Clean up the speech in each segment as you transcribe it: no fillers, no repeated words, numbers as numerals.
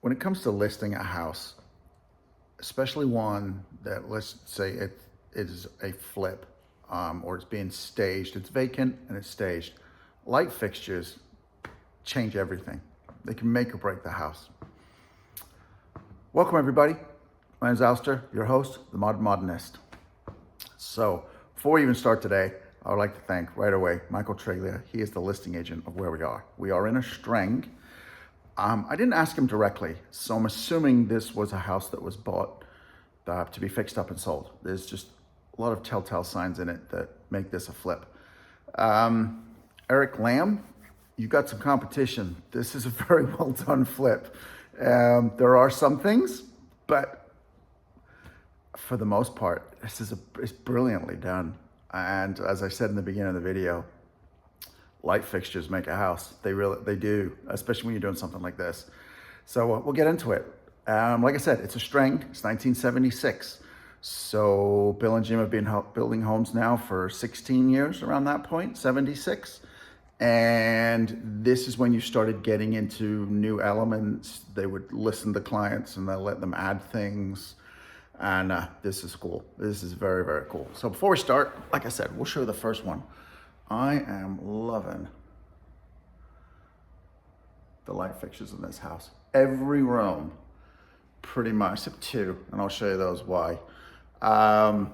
when it comes to listing a house, especially one that, let's say it is a flip, or it's being staged, it's vacant and it's staged, light fixtures change everything. They can make or break the house. Welcome everybody. My name is Alister, your host, the Modern Modernist. So before we even start today, I would like to thank right away Michael Triglia. He is the listing agent of where we are. We are in a Streng. I didn't ask him directly, so I'm assuming this was a house that was bought to be fixed up and sold. There's just a lot of telltale signs in it that make this a flip. Eric Lamb, you got some competition. This is a very well done flip. There are some things, but for the most part, it's brilliantly done. And as I said in the beginning of the video, light fixtures make a house. They do, especially when you're doing something like this. So we'll get into it. Like I said, it's a Streng. It's 1976. So Bill and Jim have been building homes now for 16 years around that point, 76. And this is when you started getting into new elements. They would listen to clients and they'll let them add things. And this is cool. This is very, very cool. So before we start, like I said, we'll show you the first one. I am loving the light fixtures in this house. Every room, pretty much, except two, and I'll show you those why, are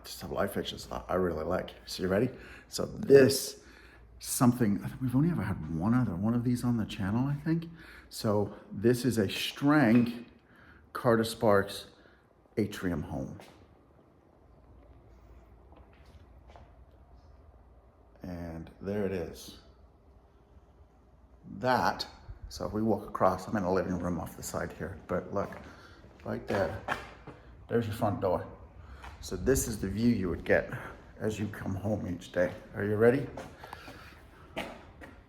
just have light fixtures that I really like. So you ready? So this, something, we've only ever had one other one of these on the channel, I think. So this is a Streng Carter Sparks atrium home. And there it is. So if we walk across, I'm in a living room off the side here, but look, right there, there's your front door. So this is the view you would get as you come home each day. Are you ready?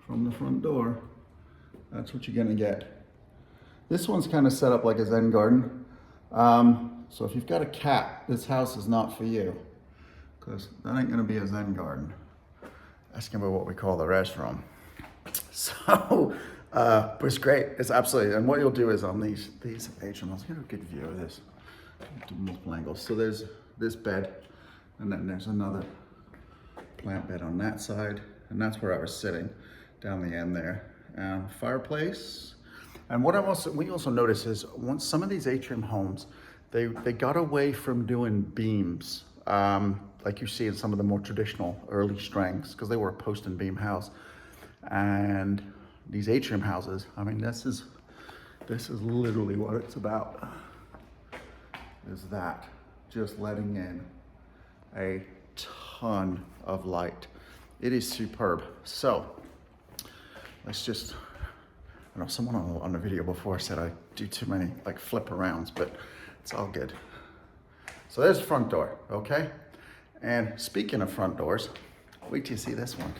From the front door, that's what you're gonna get. This one's kind of set up like a Zen garden. So if you've got a cat, this house is not for you, because that ain't gonna be a Zen garden. That's gonna be what we call the restroom. So, but it's great. It's absolutely, and what you'll do is on these HMOs, get a good view of this, do multiple angles. So there's this bed, and then there's another plant bed on that side, and that's where I was sitting, down the end there. Fireplace, and what we also noticed is once some of these atrium homes, they got away from doing beams. Like you see in some of the more traditional early Strengs, because they were a post and beam house. And these atrium houses, I mean, this is literally what it's about, is that, just letting in a ton of light. It is superb. So let's just, I know someone on the video before said I do too many like flip arounds, but it's all good. So there's the front door, okay? And speaking of front doors, wait till you see this one.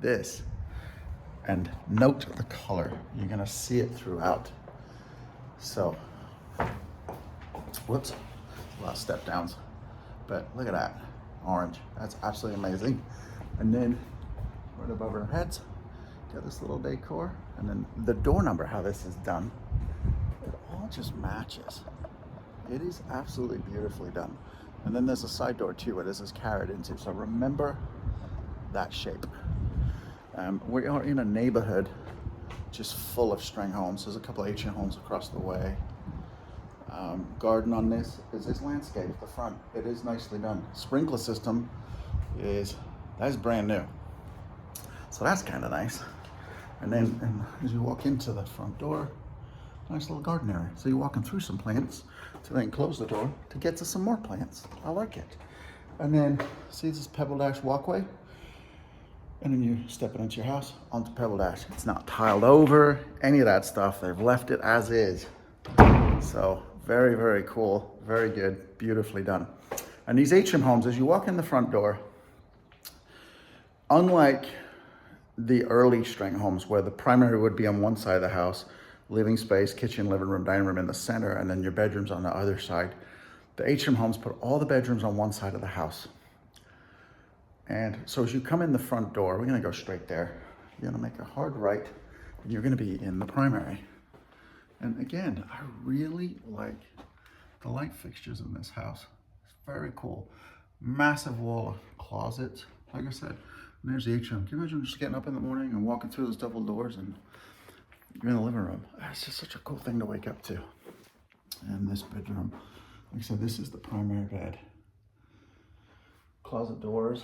This, and note the color. You're gonna see it throughout. So, whoops, a lot of step downs. But look at that, orange. That's absolutely amazing. And then right above our heads, got this little decor. And then the door number, how this is done, it all just matches. It is absolutely beautifully done. And then there's a side door too, where this is carried into. So remember that shape. We are in a neighborhood just full of Streng homes. There's a couple of atrium homes across the way. Garden on this is landscape, the front. It is nicely done. Sprinkler system that's brand new. So that's kind of nice. And then as you walk into the front door, nice little garden area. So you're walking through some plants to then close the door to get to some more plants. I like it. And then see this Pebble Dash walkway? And then you're stepping into your house onto Pebble Dash. It's not tiled over, any of that stuff. They've left it as is. So very, very cool, very good, beautifully done. And these atrium homes, as you walk in the front door, unlike the early Streng homes where the primary would be on one side of the house, living space, kitchen, living room, dining room in the center, and then your bedrooms on the other side. The atrium homes put all the bedrooms on one side of the house. And so as you come in the front door, we're gonna go straight there. You're gonna make a hard right, you're gonna be in the primary. And again, I really like the light fixtures in this house. It's very cool. Massive wall of closets, like I said. And there's the atrium. Can you imagine just getting up in the morning and walking through those double doors and you're in the living room? It's just such a cool thing to wake up to. And this bedroom, like I said, this is the primary bed. Closet doors.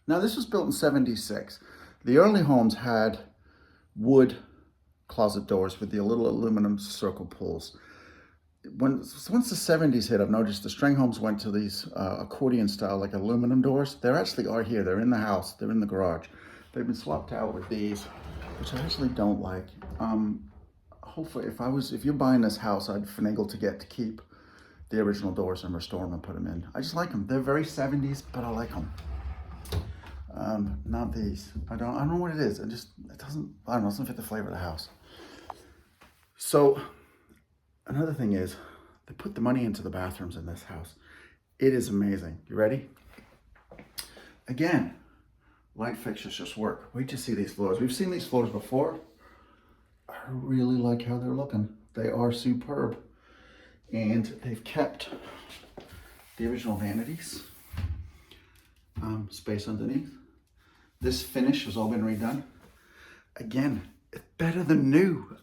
Now this was built in '76. The early homes had wood closet doors with the little aluminum circle pulls. Once the '70s hit, I've noticed the Streng homes went to these accordion style, like aluminum doors. They actually are here. They're in the house. They're in the garage. They've been swapped out with these, which I actually don't like. Hopefully, if you're buying this house, I'd finagle to keep the original doors and restore them and put them in. I just like them. They're very '70s, but I like them. Not these. I don't know what it is. It doesn't fit the flavor of the house. So another thing is, they put the money into the bathrooms in this house. It is amazing. You ready? Again, light fixtures just work. Wait to see these floors. We've seen these floors before. I really like how they're looking. They are superb. And they've kept the original vanities. Space underneath. This finish has all been redone. Again, it's better than new.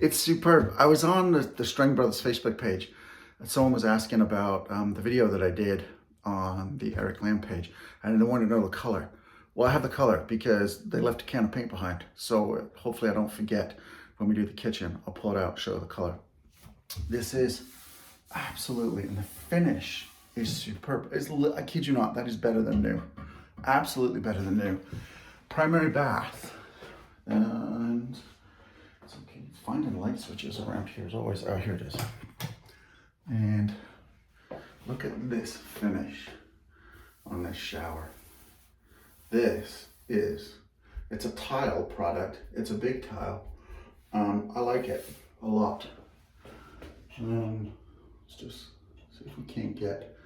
It's superb. I was on the Streng Brothers Facebook page and someone was asking about the video that I did on the Eric Lamb page, and they wanted to know the color. Well, I have the color because they left a can of paint behind. So hopefully I don't forget when we do the kitchen. I'll pull it out, show the color. This is absolutely, and the finish is superb. I kid you not, that is better than new. Absolutely better than new. Primary bath. And it's okay, finding light switches around here is always, oh, here it is. And look at this finish on this shower. It's a tile product. It's a big tile. I like it a lot. Let's just see if we can't get,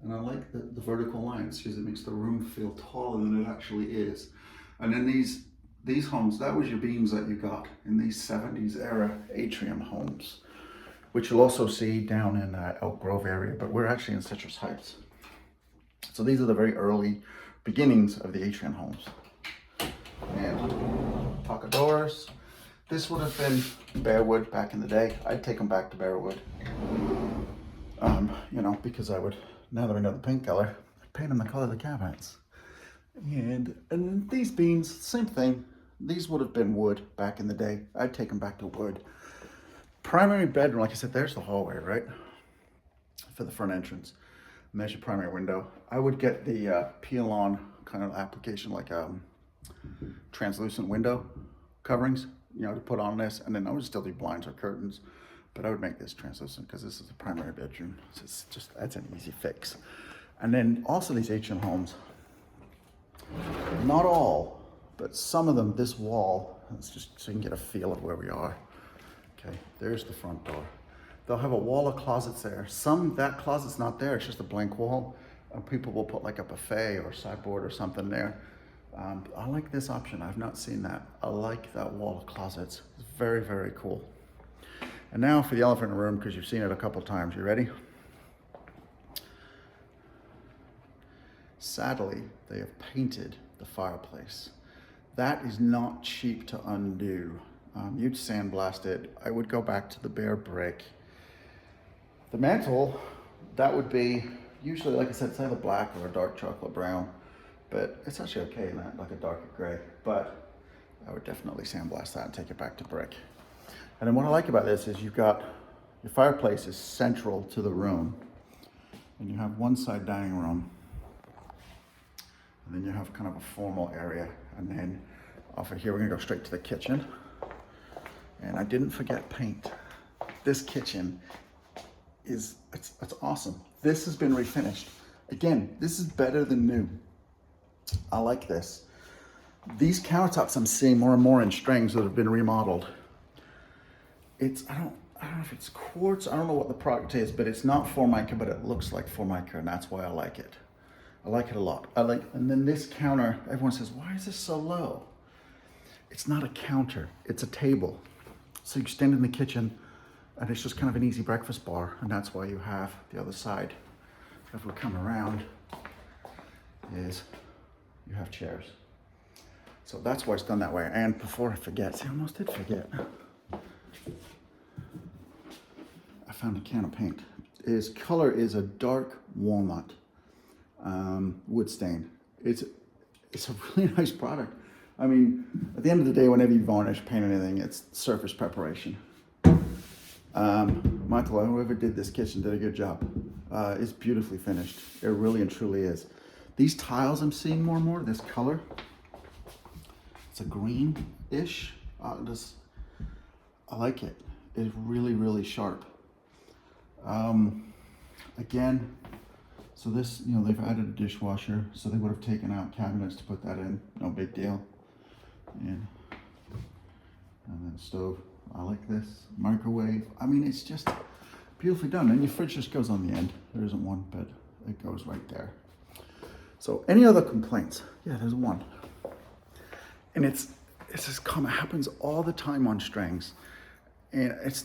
and I like the vertical lines because it makes the room feel taller than it actually is. And then these homes, that was your beams that you got in these '70s era atrium homes, which you'll also see down in Elk Grove area, but we're actually in Citrus Heights. So these are the very early beginnings of the atrium homes. And pocket doors. This would have been bare wood back in the day. I'd take them back to bare wood. Because I would, now that I know the paint color, I'd paint them the color of the cabinets. And these beams, same thing. These would have been wood back in the day. I'd take them back to wood. Primary bedroom, like I said, there's the hallway, right? For the front entrance. And there's your primary window. I would get the peel-on kind of application, like translucent window coverings, to put on this. And then I would still do blinds or curtains, but I would make this translucent because this is the primary bedroom. So that's an easy fix. And then also these atrium homes, not all, but some of them, this wall, it's just so you can get a feel of where we are. Okay, there's the front door. They'll have a wall of closets there. That closet's not there, it's just a blank wall. People will put like a buffet or sideboard or something there. I like this option. I've not seen that. I like that wall of closets. It's very, very cool. And now for the elephant in the room, because you've seen it a couple times. You ready? Sadly, they have painted the fireplace. That is not cheap to undo. You'd sandblast it. I would go back to the bare brick. The mantle, that would be usually, like I said, it's either black or a dark chocolate brown, but it's actually okay in that, like a darker gray. But I would definitely sandblast that and take it back to brick. And then what I like about this is you've got, your fireplace is central to the room, and you have one side dining room, and then you have kind of a formal area, and then off of here we're gonna go straight to the kitchen. And I didn't forget paint. This kitchen it's awesome. This has been refinished. Again, this is better than new. I like this. These countertops I'm seeing more and more in Strengs that have been remodeled. I don't know if it's quartz, I don't know what the product is, but it's not Formica, but it looks like Formica, and that's why I like it. I like it a lot. And then this counter, everyone says, why is this so low? it's not a counter, it's a table. So you stand in the kitchen and it's just kind of an easy breakfast bar, and that's why you have the other side. If we come around, is you have chairs. So that's why it's done that way. And before I forget, see, I almost did forget. I found a can of paint. His color is a dark walnut wood stain. It's a really nice product. I mean, at the end of the day, whenever you varnish, paint anything, it's surface preparation. Michael, whoever did this kitchen did a good job. It's beautifully finished. It really and truly is. These tiles I'm seeing more and more, this color, it's a green-ish. I like it. It's really, really sharp. Again, so this, you know, they've added a dishwasher, so they would have taken out cabinets to put that in. No big deal. And then stove. I like this. Microwave. I mean, it's just beautifully done. And your fridge just goes on the end. There isn't one, but it goes right there. So any other complaints? Yeah, there's one. And it's just common. It happens all the time on Strengs. And it's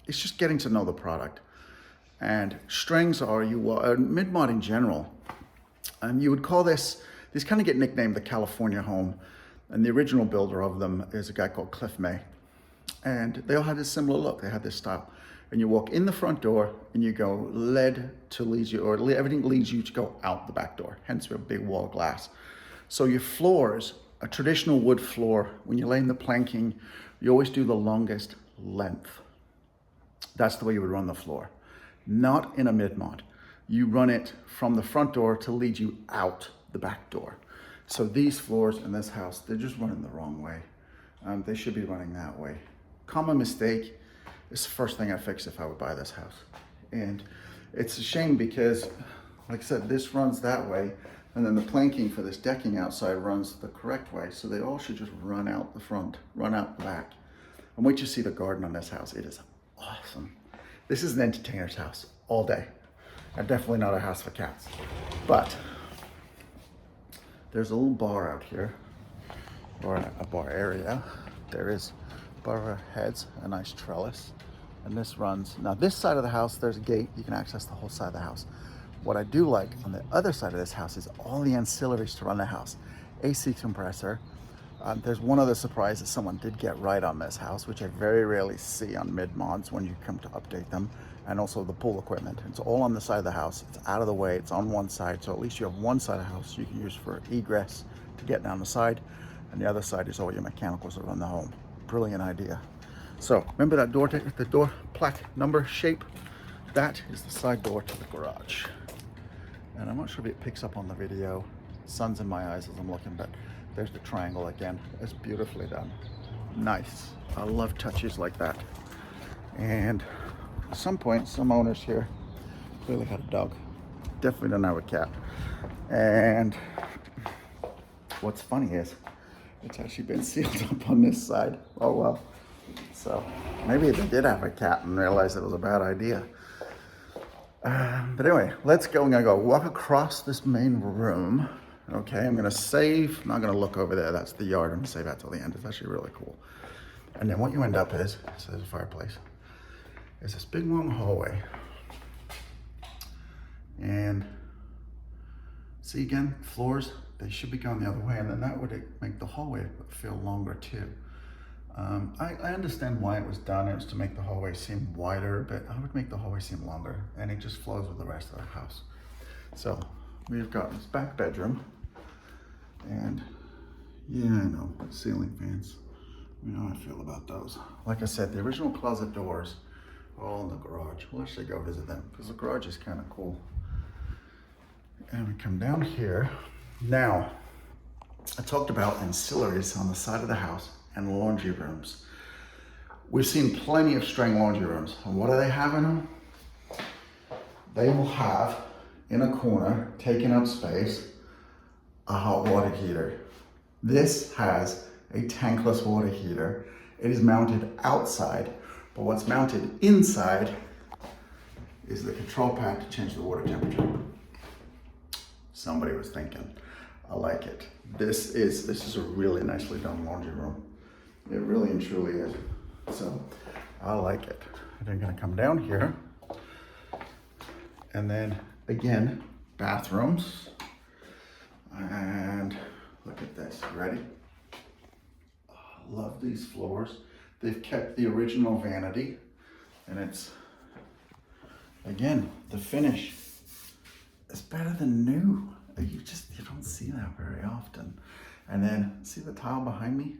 just getting to know the product. And Strengs are, mid-mod in general, you would call these kind of get nicknamed the California home. And the original builder of them is a guy called Cliff May. And they all had this similar look. They had this style. And you walk in the front door and you go everything leads you to go out the back door. Hence your big wall of glass. So your floors, a traditional wood floor, when you're laying the planking, you always do the longest length. That's the way you would run the floor. Not in a mid-mod. You run it from the front door to lead you out the back door. So these floors in this house, they're just running the wrong way. They should be running that way. Common mistake. It's the first thing I fix if I would buy this house. And it's a shame because, like I said, this runs that way, and then the planking for this decking outside runs the correct way. So they all should just run out the front, run out the back. And wait till you see the garden on this house. It is awesome. This is an entertainer's house all day. And definitely not a house for cats. But there's a little bar out here, or a bar area. There is bar heads, a nice trellis, and this runs. Now this side of the house, there's a gate. You can access the whole side of the house. What I do like on the other side of this house is all the ancillaries to run the house. AC compressor. There's one other surprise that someone did get right on this house, which I very rarely see on mid-mods when you come to update them, and also the pool equipment. It's all on the side of the house. It's out of the way. It's on one side, so at least you have one side of the house you can use for egress to get down the side, and the other side is all your mechanicals that run the home. Brilliant idea. So remember that door, the door plaque number shape? That is the side door to the garage. And I'm not sure if it picks up on the video. Sun's in my eyes as I'm looking, but there's the triangle again. It's beautifully done. Nice. I love touches like that. And at some point, some owners here clearly had a dog. Definitely don't have a cat. And what's funny is it's actually been sealed up on this side. Oh well. So maybe they did have a cat and realized it was a bad idea. But anyway, let's go. I'm gonna go walk across this main room. Okay, I'm gonna save. I'm not gonna look over there. That's the yard. I'm gonna save that till the end. It's actually really cool. And then what you end up is, so there's a fireplace. There's this big long hallway. And see again, floors, they should be going the other way, and then that would make the hallway feel longer too. I understand why it was done. It was to make the hallway seem wider, but I would make the hallway seem longer, and it just flows with the rest of the house. So we've got this back bedroom, and yeah, I know, ceiling fans. You know how I feel about those. Like I said, the original closet doors are all in the garage. We'll actually go visit them because the garage is kind of cool. And we come down here. Now, I talked about ancillaries on the side of the house and laundry rooms. We've seen plenty of Streng laundry rooms. And what do they have in them? They will have, in a corner, taking up space, a hot water heater. This has a tankless water heater. It is mounted outside, but what's mounted inside is the control pad to change the water temperature. Somebody was thinking. I like it. This is a really nicely done laundry room. It really and truly is. So I like it. They're gonna come down here. And then again, bathrooms. And look at this, ready? Oh, I love these floors. They've kept the original vanity, and it's, again, the finish is better than new. You don't see that very often. And then see the tile behind me?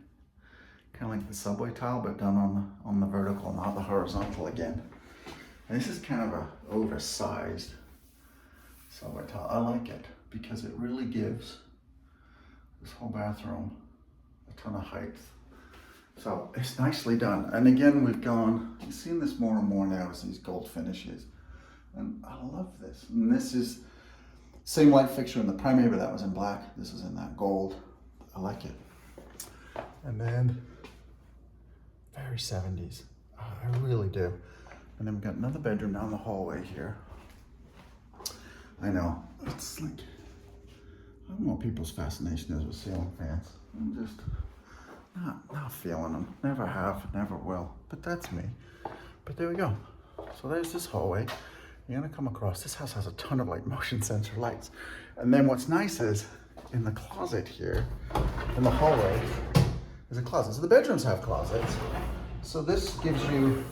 Kind of like the subway tile, but done on the vertical, not the horizontal again. And this is kind of a oversized subway tile. I like it because it really gives this whole bathroom a ton of height. So it's nicely done. And again, you've seen this more and more now as these gold finishes. And I love this. And this is same light fixture in the primary, but that was in black. This is in that gold. I like it. And then very 70s. I really do. And then we've got another bedroom down the hallway here. I know, it's like, I don't know what people's fascination is with ceiling fans. I'm just not feeling them. Never have, never will. But that's me. But there we go. So there's this hallway. You're gonna come across, this house has a ton of like motion sensor lights. And then what's nice is in the closet here, in the hallway, there's a closet. So the bedrooms have closets. So this gives you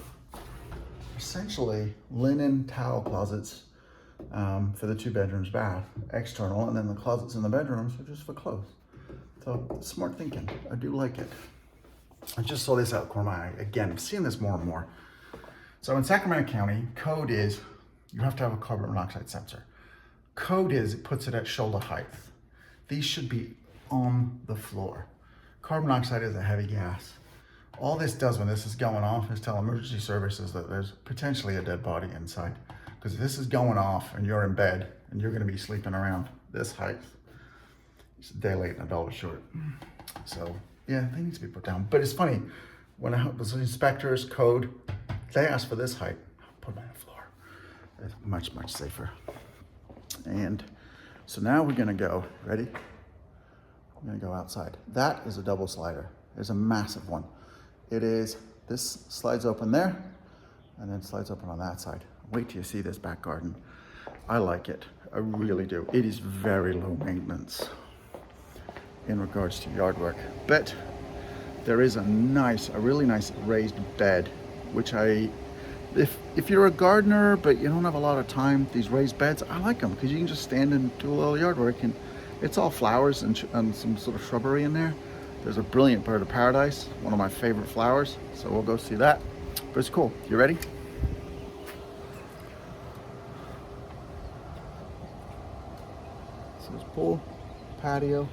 essentially linen towel closets for the 2 bedrooms bath, external, and then the closets in the bedrooms are just for clothes. So smart thinking, I do like it. I just saw this out of the corner of my eye. Again, I'm seeing this more and more. So in Sacramento County, code is you have to have a carbon monoxide sensor. Code is it puts it at shoulder height. These should be on the floor. Carbon monoxide is a heavy gas. All this does when this is going off is tell emergency services that there's potentially a dead body inside. Because if this is going off and you're in bed and you're gonna be sleeping around this height, it's a day late and a dollar short. So yeah, they need to be put down. But it's funny, when the inspectors, code, they ask for this height, put them on the floor. It's much, much safer. And so now we're gonna go, ready? We're gonna go outside. That is a double slider. There's a massive one. It is, this slides open there and then slides open on that side. Wait till you see this back garden. I like it, I really do. It is very low maintenance in regards to yard work, but there is a really nice raised bed, which if you're a gardener, but you don't have a lot of time, these raised beds, I like them because you can just stand and do a little yard work, and it's all flowers and some sort of shrubbery in there. There's a brilliant bird of paradise, one of my favorite flowers, so we'll go see that. But it's cool. You ready? So there's pool, patio,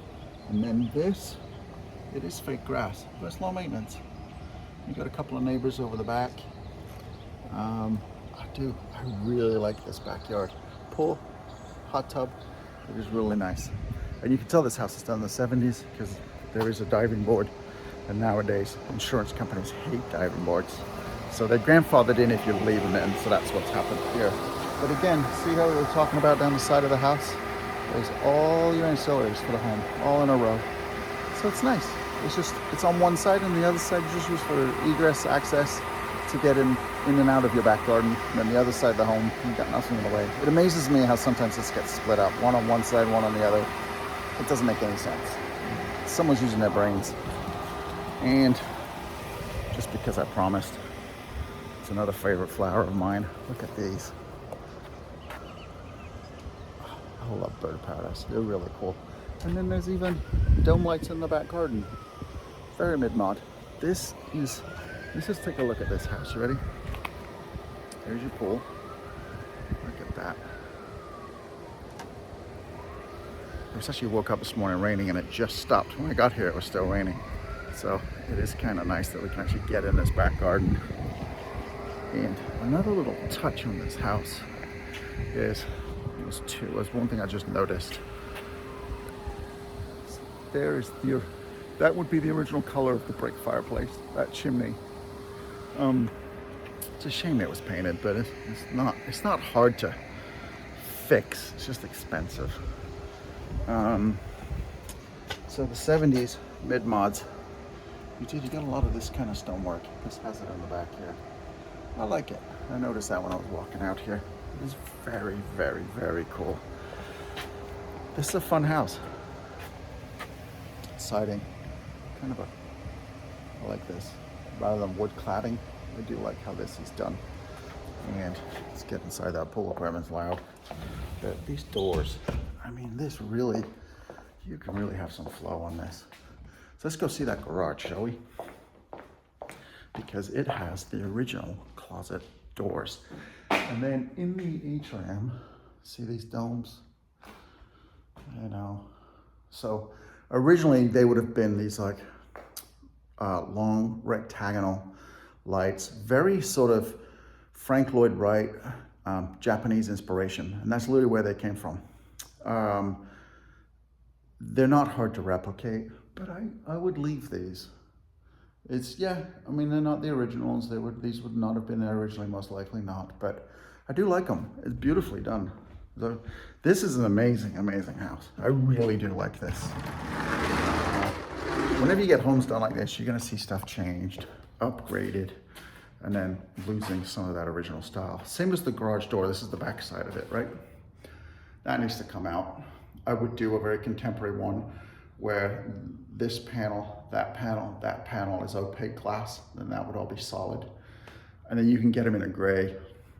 and then this, it is fake grass, but it's low maintenance. You got a couple of neighbors over the back. I really like this backyard. Pool, hot tub, it is really nice. And you can tell this house is done in the 70s because there is a diving board. And nowadays, insurance companies hate diving boards. So they're grandfathered in if you leave them in, so that's what's happened here. But again, see how we were talking about down the side of the house? There's all your ancillaries for the home, all in a row. So it's nice. It's on one side, and the other side is just used for egress, access to get in and out of your back garden. And then the other side of the home, you've got nothing in the way. It amazes me how sometimes this gets split up. One on one side, one on the other. It doesn't make any sense. Someone's using their brains. And just because I promised, it's another favorite flower of mine. Look at these. I love bird of paradise. They're really cool. And then there's even dome lights in the back garden. Very mid-mod. Let's just take a look at this house. You ready? There's your pool. Look at that. It was actually woke up this morning raining and it just stopped. When I got here, it was still raining. So it is kind of nice that we can actually get in this back garden. And another little touch on this house is, was one thing I just noticed. That would be the original color of the brick fireplace, that chimney. It's a shame it was painted, but it's not hard to fix. It's just expensive. So the 70s mid-mods, you got a lot of this kind of stonework. This has it on the back here. I like it. I noticed that when I was walking out here. It is very, very, very cool. This is a fun house. Siding, kind of I like this. Rather than wood cladding, I do like how this is done. And let's get inside that pool apartment's loud. These doors, I mean, this really, you can really have some flow on this. So let's go see that garage, shall we? Because it has the original closet doors. And then in the atrium, see these domes? You know, so originally they would have been these like long rectagonal lights, very sort of Frank Lloyd Wright, Japanese inspiration, and that's literally where they came from. They're not hard to replicate, but I would leave these. It's, yeah, I mean, they're not the originals. These would not have been there originally, most likely not, but I do like them. It's beautifully done. So, this is an amazing, amazing house. I really do like this. Whenever you get homes done like this, you're gonna see stuff changed, upgraded, and then losing some of that original style. Same as the garage door. This is the back side of it, right? That needs to come out. I would do a very contemporary one where this panel, that panel is opaque glass, then that would all be solid. And then you can get them in a gray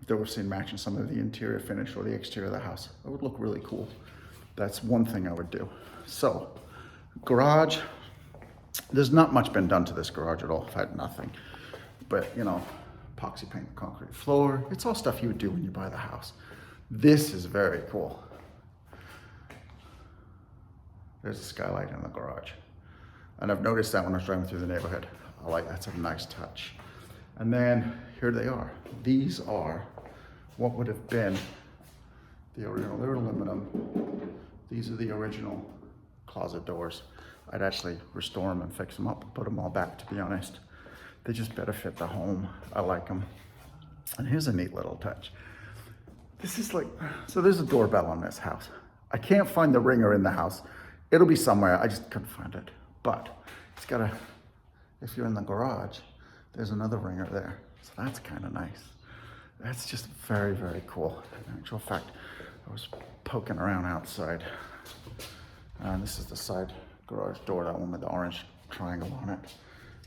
that we've seen matching some of the interior finish or the exterior of the house. It would look really cool. That's one thing I would do. So, garage, there's not much been done to this garage at all. I've had nothing. But, you know, epoxy paint the concrete floor. It's all stuff you would do when you buy the house. This is very cool. There's a skylight in the garage. And I've noticed that when I was driving through the neighborhood. I like, that's a nice touch. And then here they are. These are what would have been the original. They're aluminum. These are the original closet doors. I'd actually restore them and fix them up and put them all back, to be honest. They just better fit the home. I like them. And here's a neat little touch. This is like, so there's a doorbell on this house. I can't find the ringer in the house. It'll be somewhere, I just couldn't find it. But it's got a, if you're in the garage, there's another ringer there. So that's kind of nice. That's just very, very cool. In actual fact, I was poking around outside. And this is the side garage door, that one with the orange triangle on it.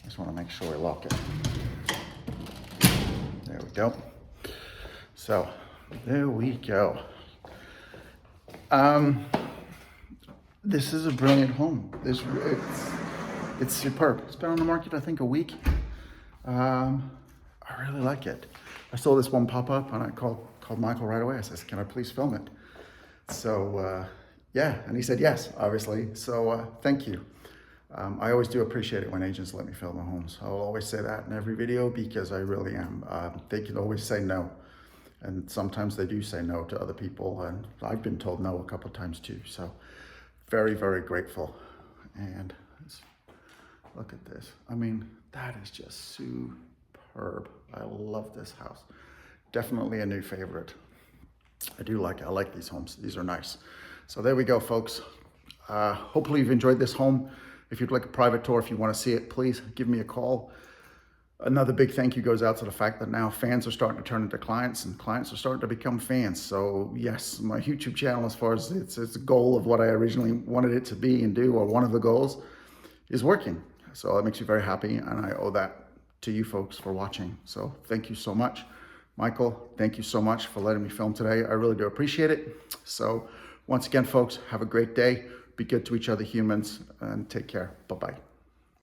I just want to make sure we lock it. There we go. So, there we go. This is a brilliant home. It's superb. It's been on the market, I think, a week. I really like it. I saw this one pop up and I called Michael right away. I said, can I please film it? So, yeah, and he said yes, obviously. So, thank you. I always do appreciate it when agents let me film their homes. I'll always say that in every video because I really am. They can always say no. And sometimes they do say no to other people. And I've been told no a couple of times too. So very, very grateful. And look at this. I mean, that is just superb. I love this house. Definitely a new favorite. I do like it. I like these homes. These are nice. So there we go, folks. Hopefully you've enjoyed this home. If you'd like a private tour, if you want to see it, please give me a call. Another big thank you goes out to the fact that now fans are starting to turn into clients and clients are starting to become fans. So yes, my YouTube channel, as far as its goal of what I originally wanted it to be and do, or one of the goals, is working. So that makes me very happy, and I owe that to you folks for watching. So thank you so much. Michael, thank you so much for letting me film today. I really do appreciate it. So once again, folks, have a great day. Be good to each other, humans, and take care. Bye-bye.